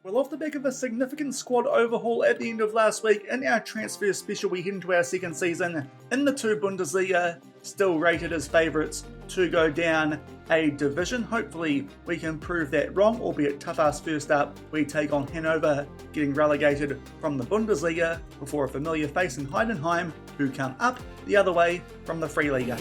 Well, off the back of a significant squad overhaul at the end of last week, in our transfer special we head into our second season in the two Bundesliga, still rated as favourites to go down a division. Hopefully we can prove that wrong, albeit tough ass. First up, we take on Hannover, getting relegated from the Bundesliga before a familiar face in Heidenheim, who come up the other way from the Free Liga.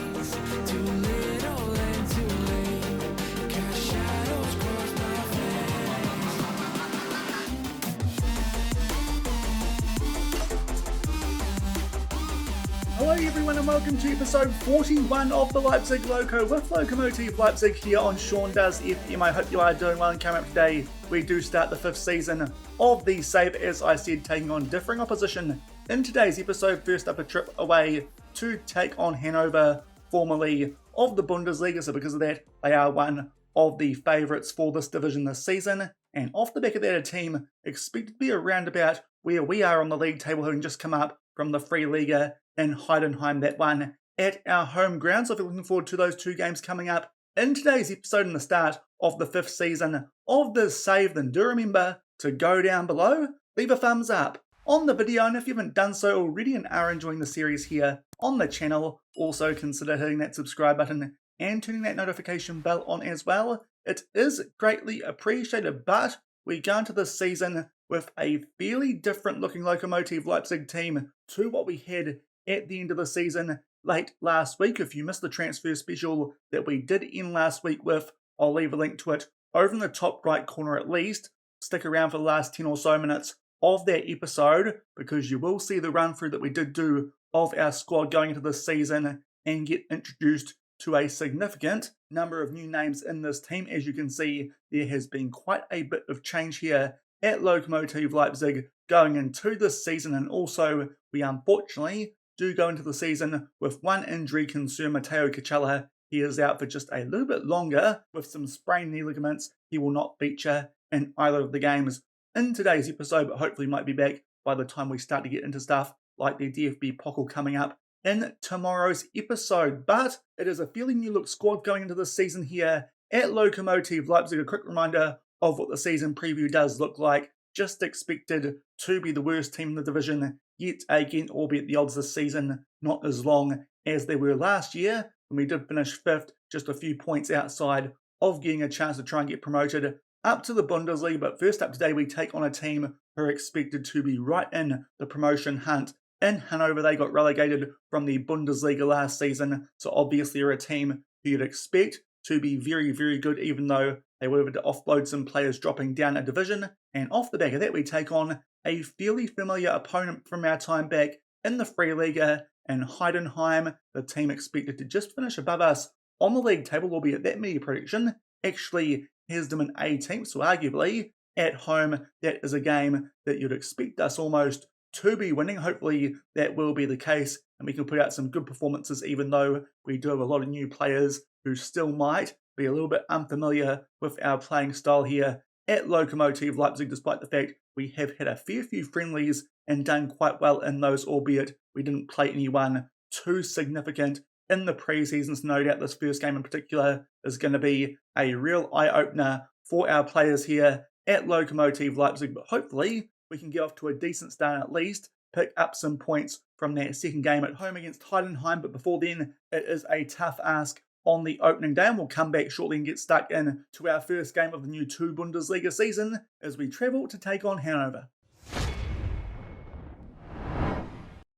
Hello everyone and welcome to episode 41 of the Leipzig Loko with Lokomotive Leipzig here on Sean Does FM. I hope you are doing well, and coming up today we do start the fifth season of the Save, as I said, taking on differing opposition. In today's episode, first up a trip away to take on Hannover, formerly of the Bundesliga, so because of that they are one of the favourites for this division this season, and off the back of that a team expected to be around about where we are on the league table, having just come up from the Free Liga in Heidenheim, that one at our home ground. So if you're looking forward to those two games coming up in today's episode and the start of the fifth season of the Save, then do remember to go down below, leave a thumbs up on the video, and if you haven't done so already and are enjoying the series here on the channel, also consider hitting that subscribe button and turning that notification bell on as well. It is greatly appreciated, but we go into this season with a fairly different looking Lokomotive Leipzig team to what we had at the end of the season late last week. If you missed the transfer special that we did end last week with, I'll leave a link to it over in the top right corner at least. Stick around for the last 10 or so minutes of that episode, because you will see the run through that we did do of our squad going into this season and get introduced to a significant number of new names in this team. As you can see, there has been quite a bit of change here at Lokomotive Leipzig going into this season, and also we unfortunately do go into the season with one injury concern. Matteo Kichala, he is out for just a little bit longer with some sprained knee ligaments. He will not feature in either of the games in today's episode, but hopefully might be back by the time we start to get into stuff like the DFB Pokal coming up in tomorrow's episode. But it is a fairly new look squad going into this season here at Lokomotive Leipzig. A quick reminder of what the season preview does look like. Just expected to be the worst team in the division yet again, albeit the odds this season not as long as they were last year when we did finish fifth, just a few points outside of getting a chance to try and get promoted up to the Bundesliga. But first up today we take on a team who are expected to be right in the promotion hunt. In Hannover, they got relegated from the Bundesliga last season, so obviously are a team who you'd expect to be very, very good, even though they would have to offload some players dropping down a division. And off the back of that, we take on a fairly familiar opponent from our time back in the Free Liga in Heidenheim, the team expected to just finish above us on the league table, albeit that media prediction actually has them an A team, so arguably at home that is a game that you'd expect us almost to be winning. Hopefully that will be the case and we can put out some good performances, even though we do have a lot of new players who still might be a little bit unfamiliar with our playing style here at Lokomotive Leipzig, despite the fact we have had a fair few friendlies and done quite well in those, albeit we didn't play anyone too significant in the pre-seasons. No doubt this first game in particular is going to be a real eye-opener for our players here at Lokomotive Leipzig, but hopefully we can get off to a decent start, at least pick up some points from that second game at home against Heidenheim. But before then, it is a tough ask on the opening day, and we'll come back shortly and get stuck in to our first game of the new two Bundesliga season as we travel to take on Hannover.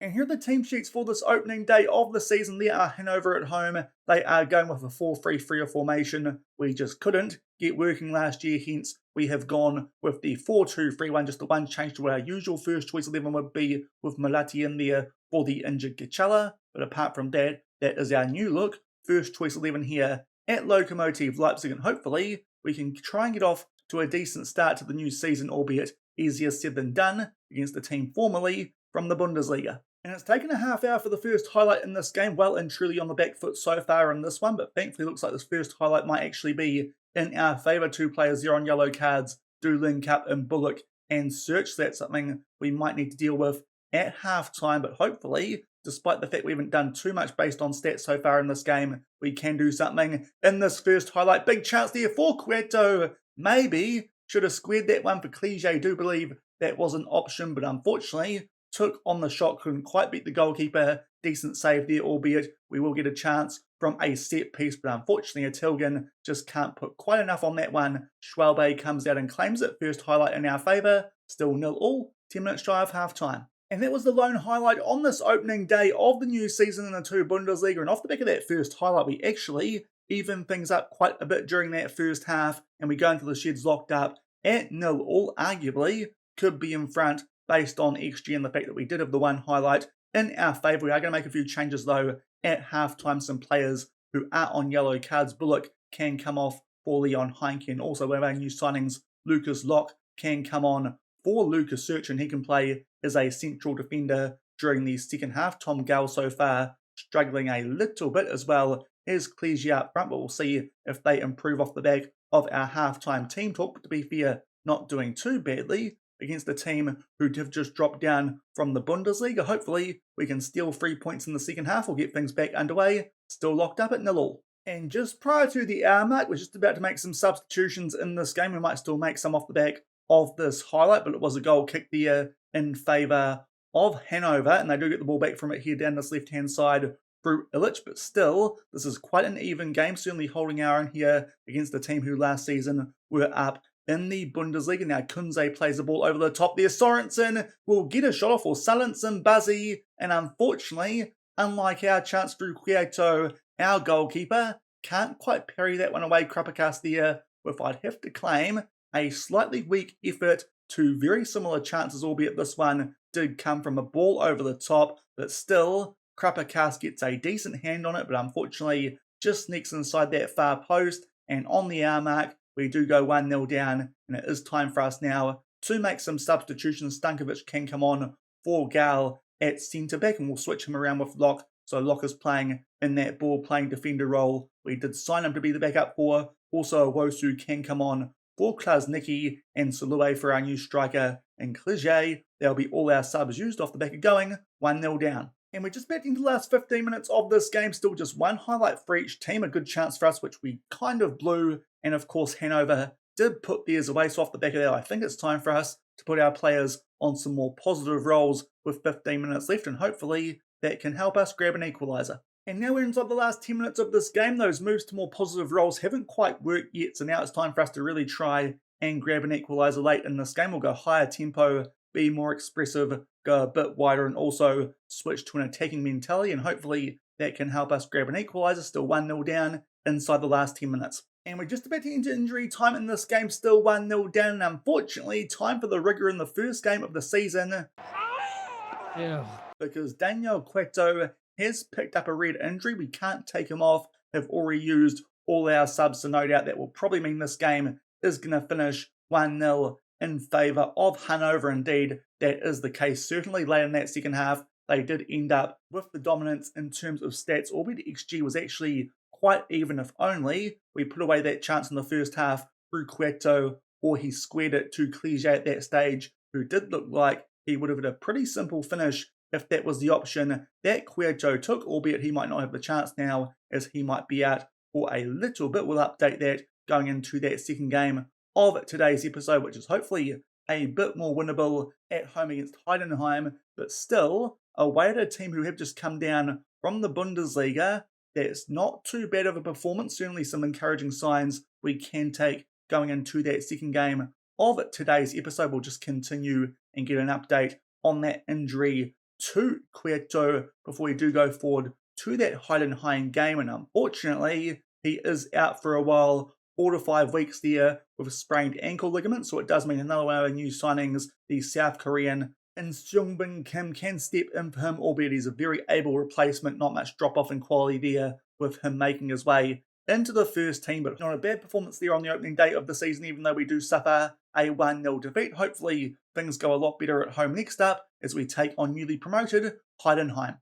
And here are the team sheets for this opening day of the season. There are Hannover at home. They are going with a 4-3-3 formation. We just couldn't get working last year, hence we have gone with the 4-2-3-1, just the one change to what our usual first choice 11 would be, with Malati in there for the injured Kichala. But apart from that, that is our new look first choice 11 here at Lokomotive Leipzig, and hopefully we can try and get off to a decent start to the new season, albeit easier said than done against a team formerly from the Bundesliga. And it's taken a half hour for the first highlight in this game, well and truly on the back foot so far in this one, but thankfully looks like this first highlight might actually be in our favour. Two players there on yellow cards do link up in Bullock and Search, so that's something we might need to deal with at half time, but hopefully, despite the fact we haven't done too much based on stats so far in this game, we can do something in this first highlight. Big chance there for Cueto, maybe should have squared that one for Clige. I do believe that was an option, but unfortunately took on the shot, couldn't quite beat the goalkeeper. Decent save there, albeit we will get a chance from a set piece, but unfortunately Tilgan just can't put quite enough on that one. Schwalbe comes out and claims it. First highlight in our favour, still 0-0, 10 minutes shy of half time. And that was the lone highlight on this opening day of the new season in the 2 Bundesliga. And off the back of that first highlight, we actually even things up quite a bit during that first half, and we go into the sheds locked up at 0-0. Arguably could be in front based on XG and the fact that we did have the one highlight in our favour. We are going to make a few changes though at half-time. Some players who are on yellow cards. Bullock can come off for Leon Heinke, and also one of our new signings, Lucas Locke, can come on for Lucas Search, and he can play as a central defender during the second half. Tom Gale so far struggling a little bit, as well as Clige up front, but we'll see if they improve off the back of our half-time team talk. But to be fair, not doing too badly against a team who have just dropped down from the Bundesliga. Hopefully we can steal 3 points in the second half. We'll get things back underway. Still locked up at 0-0. And just prior to the hour mark, we're just about to make some substitutions in this game. We might still make some off the back of this highlight, but it was a goal kick there in favour of Hannover, and they do get the ball back from it here down this left-hand side through Illich, but still, this is quite an even game, certainly holding our own here against the team who last season were up in the Bundesliga. Now Kunze plays the ball over the top there. Sorensen will get a shot off for Salenson Buzzy, and unfortunately, unlike our chance through Quieto, our goalkeeper can't quite parry that one away. Krapakas there with, I'd have to claim, a slightly weak effort. Two very similar chances, albeit this one did come from a ball over the top, but still, Krapakas gets a decent hand on it, but unfortunately just sneaks inside that far post, and on the hour mark, we do go 1-0 down, and it is time for us now to make some substitutions. Stankovic can come on for Gal at centre-back, and we'll switch him around with Locke, so Locke is playing in that ball-playing defender role. We did sign him to be the backup for. Also, Wosu can come on for Klasnicki, and Salue for our new striker, and Clige. There'll be all our subs used off the back of going 1-0 down. And we're just back into the last 15 minutes of this game. Still just one highlight for each team. A good chance for us, which we kind of blew. And of course, Hannover did put theirs away. So off the back of that, I think it's time for us to put our players on some more positive rolls with 15 minutes left. And hopefully that can help us grab an equaliser. And now we're inside the last 10 minutes of this game. Those moves to more positive rolls haven't quite worked yet. So now it's time for us to really try and grab an equaliser late in this game. We'll go higher tempo, be more expressive, go a bit wider, and also switch to an attacking mentality, and hopefully that can help us grab an equaliser. Still 1-0 down inside the last 10 minutes. And we're just about to enter injury time in this game, still 1-0 down, and unfortunately time for the rigor in the first game of the season. Yeah. Because Daniel Cueto has picked up a red injury. We can't take him off, have already used all our subs, so no doubt that will probably mean this game is going to finish 1-0 in favour of Hannover. Indeed, that is the case. Certainly late in that second half, they did end up with the dominance in terms of stats, albeit XG was actually quite even, if only we put away that chance in the first half through Cueto, or he squared it to Clige at that stage, who did look like he would have had a pretty simple finish if that was the option that Cueto took, albeit he might not have the chance now, as he might be out for a little bit. We'll update that going into that second game of today's episode, which is hopefully a bit more winnable at home against Heidenheim, but still away at a team who have just come down from the Bundesliga. That's not too bad of a performance. Certainly some encouraging signs we can take going into that second game of today's episode. We'll just continue and get an update on that injury to Cueto before we do go forward to that Heidenheim game, and unfortunately he is out for a while. 4 to 5 weeks there with a sprained ankle ligament, so it does mean another one of our new signings, the South Korean In Seung-bin Kim, can step in for him, albeit he's a very able replacement. Not much drop off in quality there with him making his way into the first team, but not a bad performance there on the opening day of the season, even though we do suffer a 1-0 defeat. Hopefully things go a lot better at home next up as we take on newly promoted Heidenheim.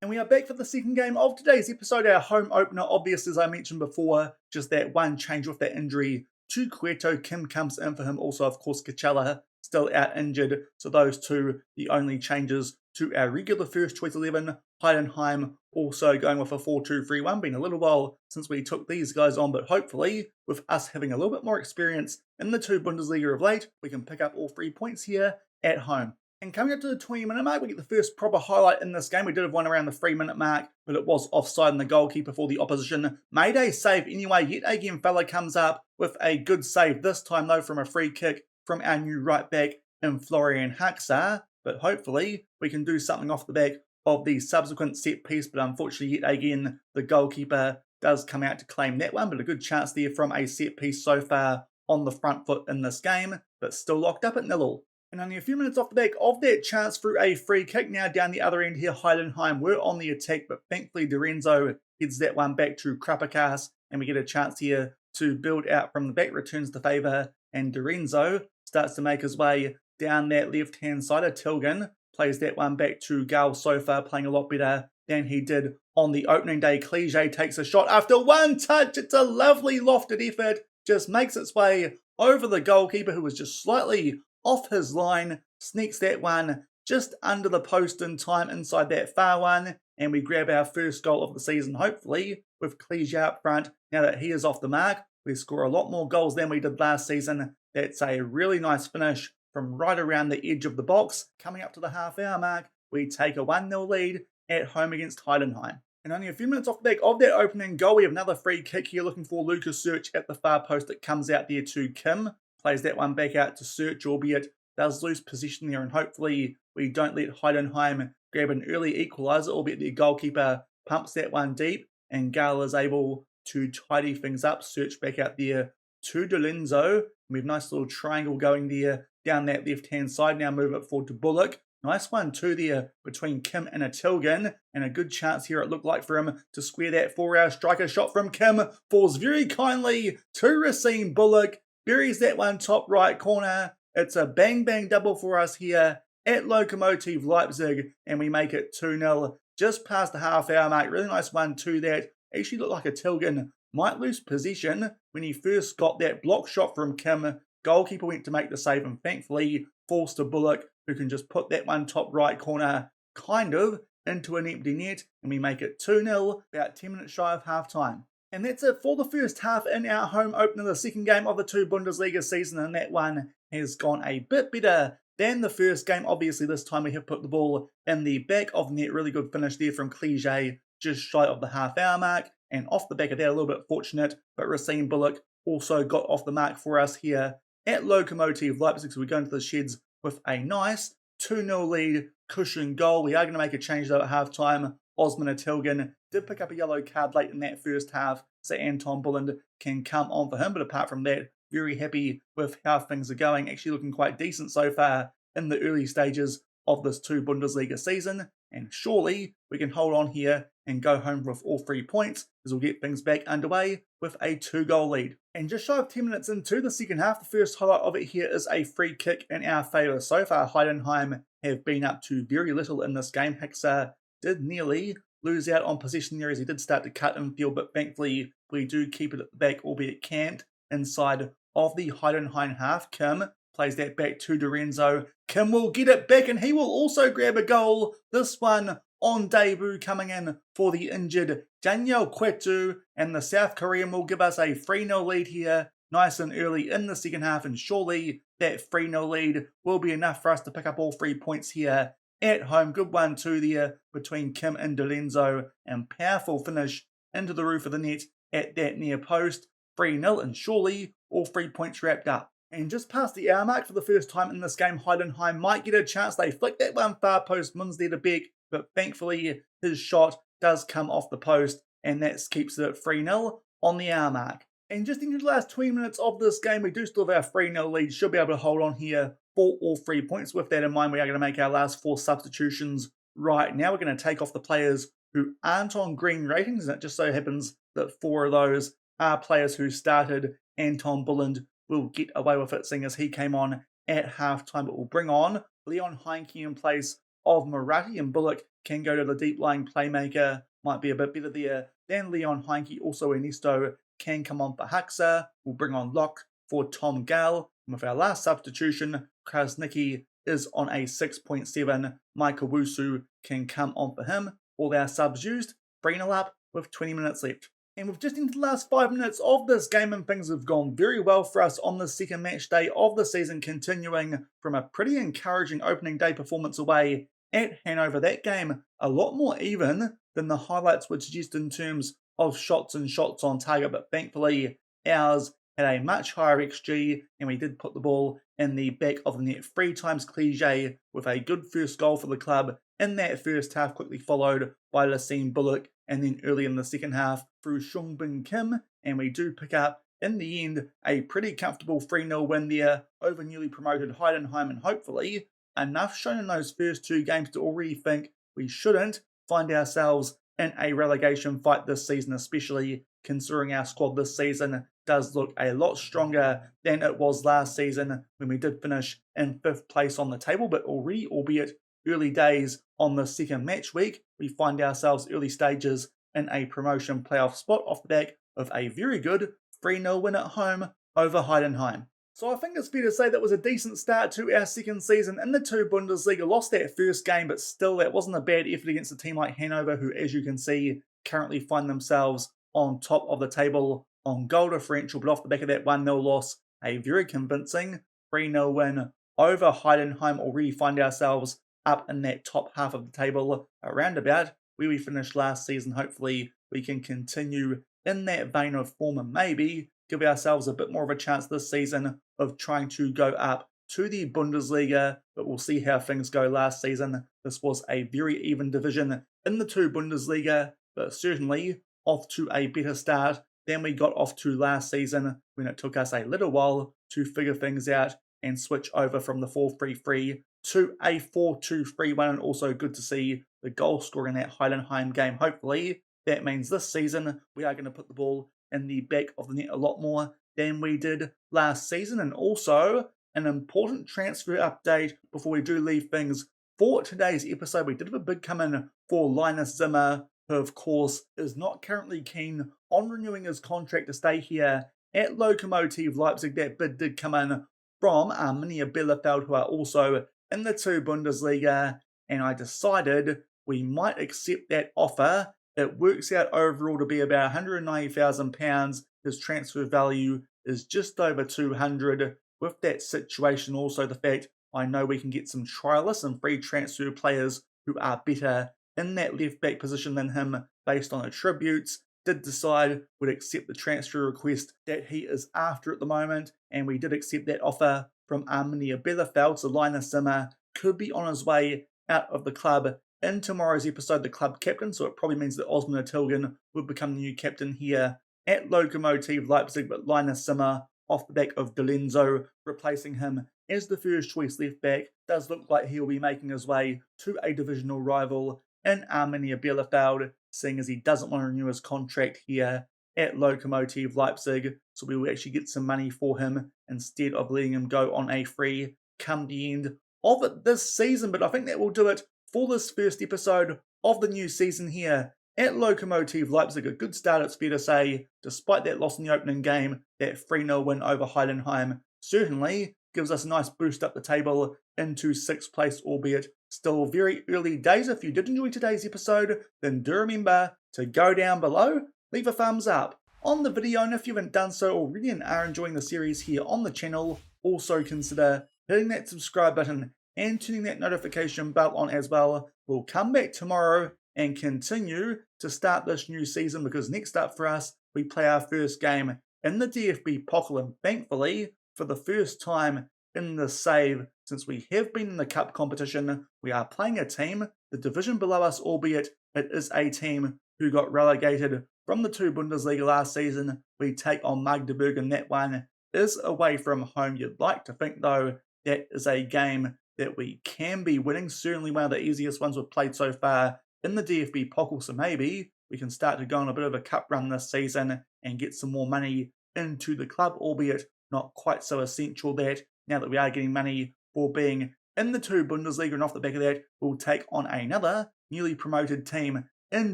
And we are back for the second game of today's episode, our home opener. Obvious, as I mentioned before, just that one change with that injury to Cueto. Kim comes in for him. Also, of course, Kachala still out injured. So those two, the only changes to our regular first choice 11. Heidenheim also going with a 4-2-3-1. Been a little while since we took these guys on, but hopefully with us having a little bit more experience in the 2 Bundesliga of late, we can pick up all 3 points here at home. And coming up to the 20-minute mark, we get the first proper highlight in this game. We did have one around the 3-minute mark, but it was offside and the goalkeeper for the opposition made a save anyway. Yet again, fella comes up with a good save, this time though from a free kick from our new right back in Florian Haxar. But hopefully we can do something off the back of the subsequent set piece. But unfortunately, yet again, the goalkeeper does come out to claim that one. But a good chance there from a set piece so far on the front foot in this game, but still locked up at 0-0. And only a few minutes off the back of that chance through a free kick. Now down the other end here, Heidenheim were on the attack, but thankfully Lorenzo heads that one back to Krapakas, and we get a chance here to build out from the back, returns the favour, and Lorenzo starts to make his way down that left-hand side. Tilgen plays that one back to Gal so far, playing a lot better than he did on the opening day. Clige takes a shot after one touch. It's a lovely lofted effort, just makes its way over the goalkeeper who was just slightly off his line, sneaks that one just under the post in time inside that far one, and we grab our first goal of the season, hopefully, with Clige up front. Now that he is off the mark, we score a lot more goals than we did last season. That's a really nice finish from right around the edge of the box. Coming up to the half-hour mark, we take a 1-0 lead at home against Heidenheim. And only a few minutes off the back of that opening goal, we have another free kick here looking for Lucas Search at the far post. That comes out there to Kim. Plays that one back out to Search, albeit does lose position there, and hopefully we don't let Heidenheim grab an early equaliser, albeit the goalkeeper pumps that one deep, and Gal is able to tidy things up. Search back out there to Dolenzo. We have a nice little triangle going there down that left-hand side. Now move it forward to Bullock. Nice one too there between Kim and Tilgen, and a good chance here it looked like for him to square that for our striker. Shot from Kim falls very kindly to Racine Bullock. Buries that one top right corner. It's a bang-bang double for us here at Lokomotive Leipzig, and we make it 2-0 just past the half-hour mark. Really nice one too that. Actually looked like a Tilgen might lose possession when he first got that block shot from Kim. Goalkeeper went to make the save, and thankfully falls to Bullock, who can just put that one top right corner kind of into an empty net, and we make it 2-0 about 10 minutes shy of half-time. And that's it for the first half in our home opener, the second game of the 2 Bundesliga season, and that one has gone a bit better than the first game. Obviously, this time we have put the ball in the back of the net. Really good finish there from Clige, just shy of the half-hour mark, and off the back of that, a little bit fortunate, but Racine Bullock also got off the mark for us here at Lokomotive Leipzig, so we go into the sheds with a nice 2-0 lead, cushion goal. We are going to make a change though at half-time. Osman Tilgen did pick up a yellow card late in that first half, so Anton Bulland can come on for him. But apart from that, very happy with how things are going. Actually looking quite decent so far in the early stages of this 2 Bundesliga season. And surely we can hold on here and go home with all 3 points, as we'll get things back underway with a 2-goal lead. And just shy of 10 minutes into the second half, the first highlight of it here is a free kick in our favour. So far, Heidenheim have been up to very little in this game. Haxar did nearly lose out on possession there as he did start to cut infield, but thankfully we do keep it at the back, albeit camped inside of the Heidenheim half. Kim plays that back to Lorenzo. Kim will get it back, and he will also grab a goal. This one on debut, coming in for the injured Daniel Kwetu, and the South Korean will give us a 3-0 lead here, nice and early in the second half, and surely that 3-0 lead will be enough for us to pick up all 3 points here at home. Good one too there between Kim and Dolenzo, and powerful finish into the roof of the net at that near post. 3-0, and surely all 3 points wrapped up. And just past the hour mark for the first time in this game, Heidenheim might get a chance. They flick that one far post, Munz there to Beck, but thankfully his shot does come off the post, and that keeps it at 3-0 on the hour mark. And just into the last 20 minutes of this game, we do still have our 3-0 lead. Should be able to hold on here for all 3 points. With that in mind, we are going to make our last 4 substitutions right now. We're going to take off the players who aren't on green ratings, and it just so happens that 4 of those are players who started. Anton Bulland will get away with it, seeing as he came on at halftime. But we'll bring on Leon Heinke in place of Marathi, and Bullock can go to the deep-lying playmaker. Might be a bit better there than Leon Heinke. Also, Ernesto can come on for Haxar. We'll bring on Locke for Tom Gall. And with our last substitution, Krasnicki is on a 6.7. Michael Wusu can come on for him. All our subs used, 3-0 up with 20 minutes left. And we've just into the last 5 minutes of this game and things have gone very well for us on the second match day of the season, continuing from a pretty encouraging opening day performance away at Hannover. That game a lot more even than the highlights would suggest in terms of shots and shots on target, but thankfully ours had a much higher XG and we did put the ball in the back of the net 3 times cliche with a good first goal for the club in that first half, quickly followed by Lassine Bullock, and then early in the second half through Shungbin Kim, and we do pick up in the end a pretty comfortable 3-0 win there over newly promoted Heidenheim, and hopefully enough shown in those first 2 games to already think we shouldn't find ourselves in a relegation fight this season, especially considering our squad this season does look a lot stronger than it was last season when we did finish in 5th place on the table, but already, albeit early days on the second match week, we find ourselves early stages in a promotion playoff spot off the back of a very good 3-0 win at home over Heidenheim. So I think it's fair to say that was a decent start to our second season in the 2 Bundesliga. Lost that first game, but still that wasn't a bad effort against a team like Hannover, who, as you can see, currently find themselves on top of the table on goal differential. But off the back of that 1-0 loss, a very convincing 3-0 win over Heidenheim, already find ourselves up in that top half of the table, around about where we finished last season. Hopefully we can continue in that vein of form and maybe give ourselves a bit more of a chance this season of trying to go up to the Bundesliga, but we'll see how things go. Last season this was a very even division in the 2 Bundesliga, but certainly off to a better start than we got off to last season, when it took us a little while to figure things out and switch over from the 4-3-3 to a 4-2-3-1, and also good to see the goal scorer in that Heidenheim game. Hopefully that means this season we are going to put the ball in the back of the net a lot more than we did last season. And also an important transfer update before we do leave things for today's episode. We did have a bid come in for Linus Zimmer, who of course is not currently keen on renewing his contract to stay here at Lokomotive Leipzig. That bid did come in from Arminia Bielefeld, who are also in the 2 Bundesliga, and I decided we might accept that offer. It works out overall to be about £190,000. His transfer value is just over 200. With that situation, also the fact I know we can get some trialists and free transfer players who are better in that left back position than him based on attributes, did decide we'd accept the transfer request that he is after at the moment, and we did accept that offer from Arminia Bielefeld. So Linus Zimmer could be on his way out of the club in tomorrow's episode, the club captain, so it probably means that Osman Tilgen would become the new captain here at Lokomotive Leipzig, but Linus Zimmer, off the back of Delenzo replacing him as the first choice left back, does look like he'll be making his way to a divisional rival in Arminia Bielefeld, seeing as he doesn't want to renew his contract here at Lokomotive Leipzig, so we will actually get some money for him instead of letting him go on a free come the end of it this season. But I think that will do it for this first episode of the new season here at Lokomotive Leipzig. A good start, it's fair to say, despite that loss in the opening game. That 3-0 win over Heidenheim certainly gives us a nice boost up the table into 6th place, albeit still very early days. If you did enjoy today's episode, then do remember to go down below, leave a thumbs up on the video, and if you haven't done so already and are enjoying the series here on the channel, also consider hitting that subscribe button and turning that notification bell on as well. We'll come back tomorrow and continue to start this new season, because next up for us, we play our first game in the DFB Pokal, and thankfully, for the first time in the save since we have been in the cup competition, we are playing a team the division below us, albeit it is a team who got relegated from the 2 Bundesliga last season. We take on Magdeburg, and that one is away from home. You'd like to think, though, that is a game that we can be winning. Certainly one of the easiest ones we've played so far in the DFB Pokal, so maybe we can start to go on a bit of a cup run this season and get some more money into the club, albeit not quite so essential that now that we are getting money for being in the 2 Bundesliga, and off the back of that, we'll take on another newly promoted team in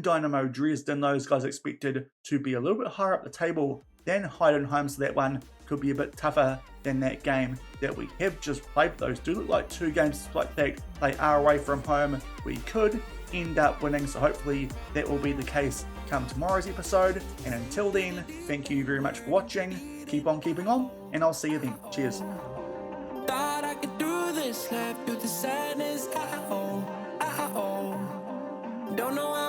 Dynamo Dresden. Those guys expected to be a little bit higher up the table than Heidenheim, so that one could be a bit tougher than that game that we have just played. Those do look like 2 games, despite the fact they are away from home. We could end up winning, so hopefully that will be the case come tomorrow's episode. And until then, thank you very much for watching. Keep on keeping on, and I'll see you then. Cheers. Thought I could do this, laugh through the sadness. Don't know